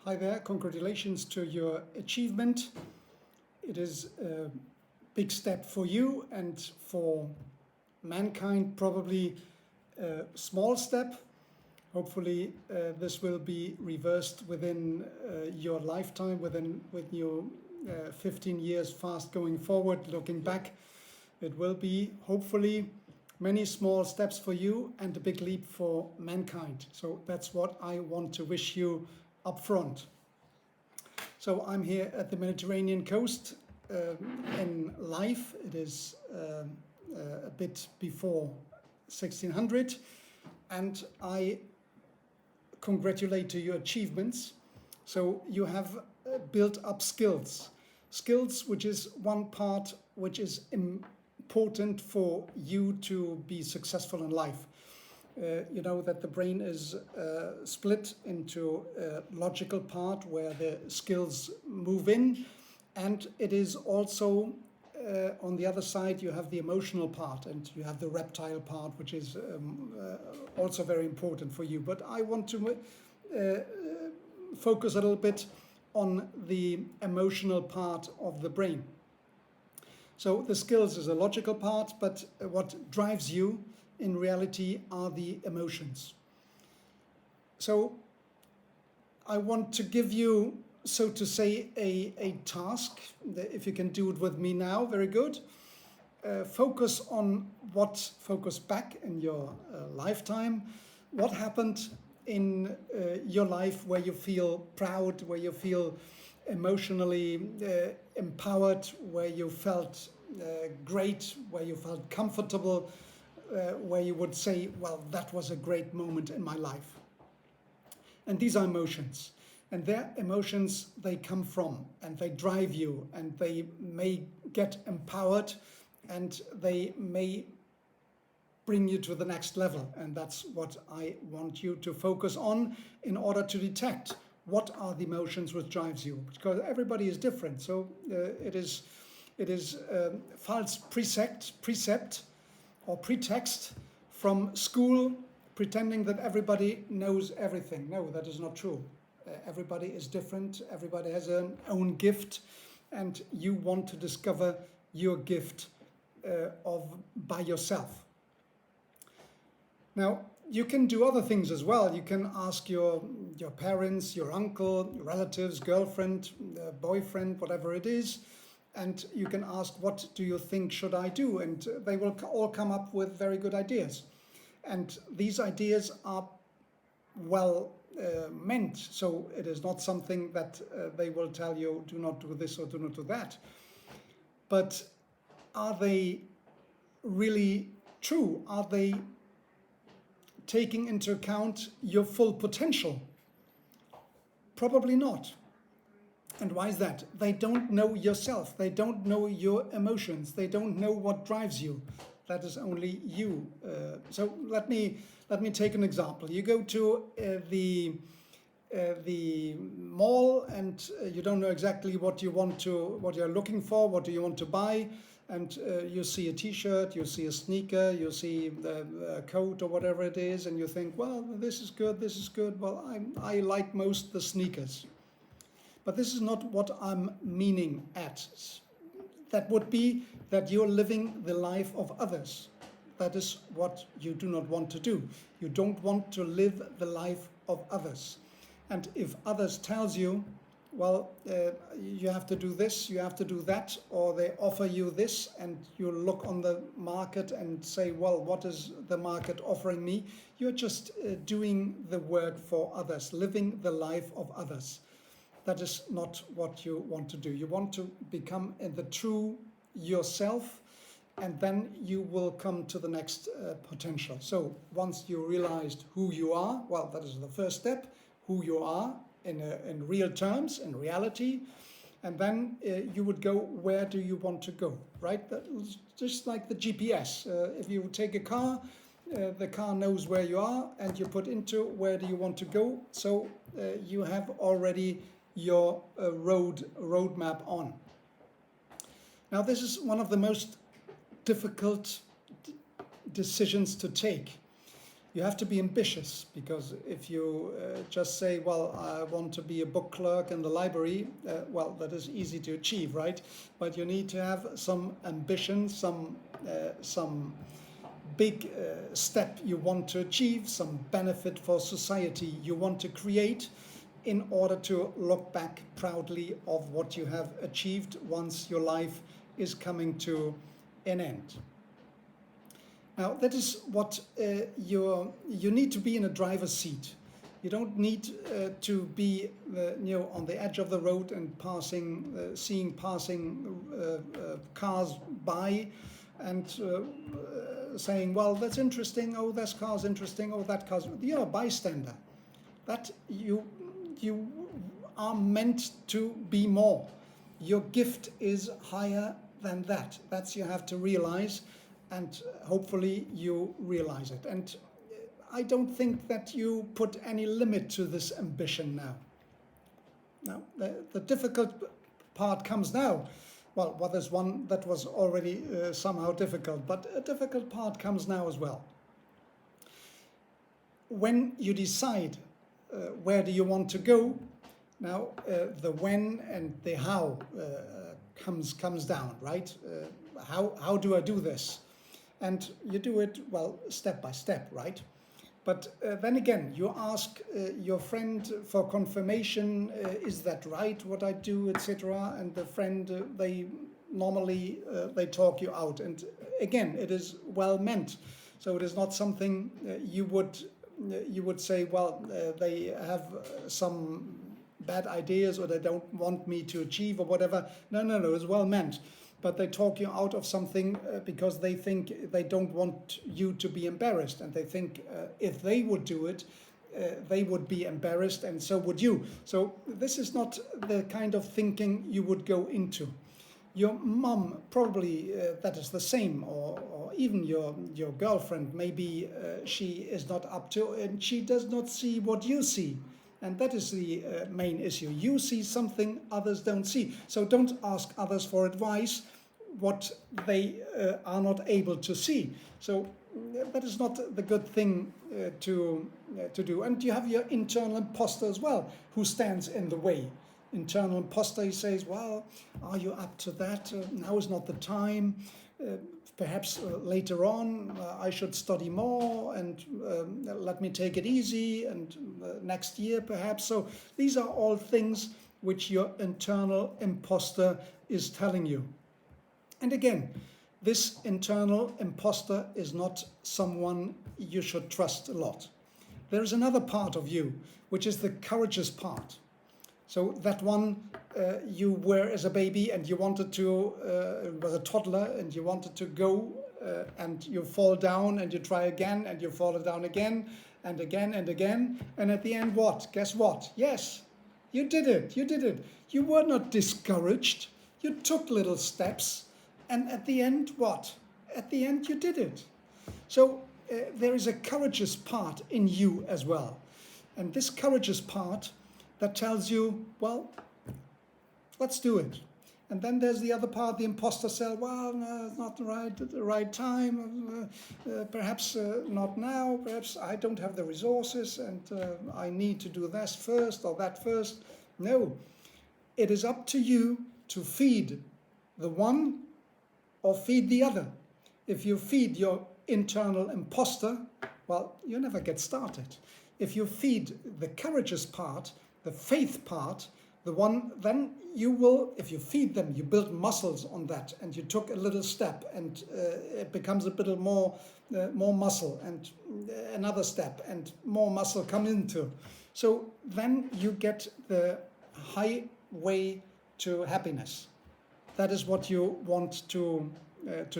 Hi there, congratulations to your achievement. It is a big step for you and for mankind, probably a small step. Hopefully this will be reversed within your lifetime, with your 15 years fast going forward, looking back. It will be hopefully many small steps for you and a big leap for mankind. So that's what I want to wish you up front. So I'm here at the Mediterranean coast in life. It is a bit before 1600, and I congratulate to your achievements. So you have built up skills which is one part which is important for you to be successful in life. You know that the brain is split into a logical part where the skills move in, and it is also on the other side you have the emotional part and you have the reptile part, which is also very important for you. But I want to focus a little bit on the emotional part of the brain. So the skills is a logical part, but what drives you in reality are the emotions. So I want to give you, so to say, a task. If you can do it with me now, very good. Focus back in your lifetime. What happened in your life where you feel proud, where you feel emotionally empowered, where you felt great, where you felt comfortable, where you would say, well, that was a great moment in my life. And these are emotions. And their emotions, they come from and they drive you, and they may get empowered and they may bring you to the next level. And that's what I want you to focus on in order to detect what are the emotions which drives you. Because everybody is different. So it is false precept or pretext from school, pretending that everybody knows everything. No, that is not true. Everybody is different. Everybody has their own gift, and you want to discover your gift by yourself. Now, you can do other things as well. You can ask your parents, your uncle, your relatives, girlfriend, boyfriend, whatever it is, and you can ask, what do you think should I do? And they will all come up with very good ideas. And these ideas are well meant. So it is not something that they will tell you, do not do this or do not do that. But are they really true? Are they taking into account your full potential? Probably not. And why is that? They don't know yourself. They don't know your emotions. They don't know what drives you. That is only you. So let me take an example. You go to the mall, and you don't know exactly what you're looking for. What do you want to buy? And you see a T-shirt, you see a sneaker, you see a coat or whatever it is, and you think, well, this is good, this is good. Well, I like most the sneakers. But this is not what I'm meaning at. That would be that you're living the life of others. That is what you do not want to do. You don't want to live the life of others. And if others tells you, well, you have to do this, you have to do that, or they offer you this, and you look on the market and say, well, what is the market offering me? You're just doing the work for others, living the life of others. That is not what you want to do. You want to become the true yourself, and then you will come to the next potential. So once you realized who you are, well, that is the first step, who you are in real terms, in reality, and then you would go, where do you want to go, right? That's just like the GPS. If you take a car, the car knows where you are, and you put into where do you want to go. So you have already your roadmap on. Now, this is one of the most difficult decisions to take. You have to be ambitious, because if you just say, well, I want to be a book clerk in the library, well, that is easy to achieve, right? But you need to have some ambition, some big step you want to achieve, some benefit for society you want to create, in order to look back proudly of what you have achieved once your life is coming to an end. Now, that is what you need to be in a driver's seat. You don't need to be on the edge of the road and seeing passing cars by, and saying, well, that's interesting, oh, this car's interesting, oh, that car's... You're a bystander. That you are meant to be more. Your gift is higher than that. That's you have to realize, and hopefully you realize it. And I don't think that you put any limit to this ambition now. Now, the difficult part comes now. Well, there's one that was already somehow difficult, but a difficult part comes now as well. When you decide where do you want to go, now the when and the how comes down, right? How do I do this? And you do it, well, step by step, right? But then again, you ask your friend for confirmation, is that right, what I do, etc. And the friend, they normally they talk you out. And again, it is well meant. So it is not something you would say, well, they have some bad ideas, or they don't want me to achieve, or whatever. No, it's well meant. But they talk you out of something because they think they don't want you to be embarrassed. And they think if they would do it, they would be embarrassed, and so would you. So this is not the kind of thinking you would go into. Your mom probably that is the same, or even your girlfriend, maybe she is not up to, and she does not see what you see. And that is the main issue. You see something others don't see. So don't ask others for advice what they are not able to see. So that is not the good thing to do. And you have your internal imposter as well, who stands in the way. Internal imposter, he says, well, are you up to that? Now is not the time. Perhaps later on I should study more, and let me take it easy, and next year perhaps. So these are all things which your internal imposter is telling you. And again, this internal imposter is not someone you should trust a lot. There is another part of you, which is the courageous part. So that one you were as a baby, and you wanted to, was a toddler, and you wanted to go, and you fall down, and you try again, and you fall down again, and again, and again. And at the end, what? Guess what? Yes, you did it. You did it. You were not discouraged. You took little steps. And at the end, what? At the end, you did it. So there is a courageous part in you as well. And this courageous part that tells you, well, let's do it. And then there's the other part, the imposter cell. Well, no, it's not the right time. Perhaps not now. Perhaps I don't have the resources, and I need to do this first or that first. No, it is up to you to feed the one or feed the other. If you feed your internal imposter, well, you never get started. If you feed the courageous part, the faith part, the one, then you will, if you feed them, you build muscles on that, and you took a little step, and it becomes a bit more muscle, and another step, and more muscle come into. So then you get the highway to happiness. That is what you want to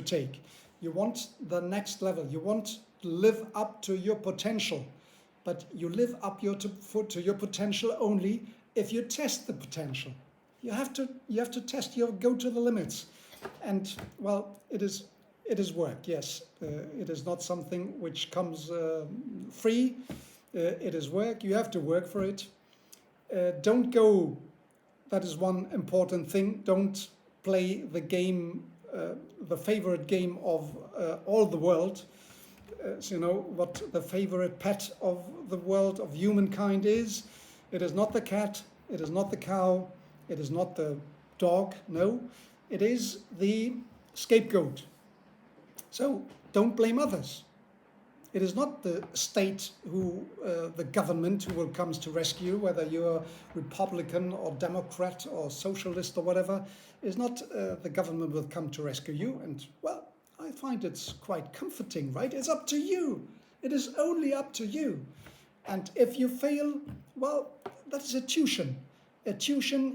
take. You want the next level. You want to live up to your potential. But you live up to your potential only if you test the potential. You have to test. You go to the limits, and well, it is work. Yes, it is not something which comes free. It is work. You have to work for it. Don't go. That is one important thing. Don't play the game, the favorite game of all the world. you know what the favorite pet of the world of humankind is. It is not the cat, it is not the cow, it is not the dog, no, it is the scapegoat. So don't blame others. It is not the state who, the government who will come to rescue, whether you're Republican or Democrat or socialist or whatever. It is not the government will come to rescue you. And well, I find it's quite comforting, right? It's up to you. It is only up to you. And if you fail, well, that is a tuition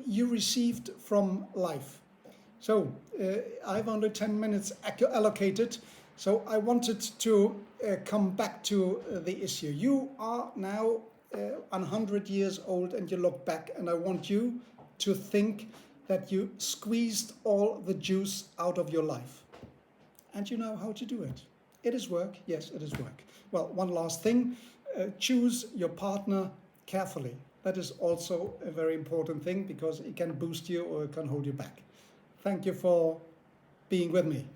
you received from life. So I have only 10 minutes allocated. So I wanted to come back to the issue. You are now 100 years old and you look back, and I want you to think that you squeezed all the juice out of your life. And you know how to do it. It is work. Yes, it is work. Well, one last thing. Choose your partner carefully. That is also a very important thing, because it can boost you or it can hold you back. Thank you for being with me.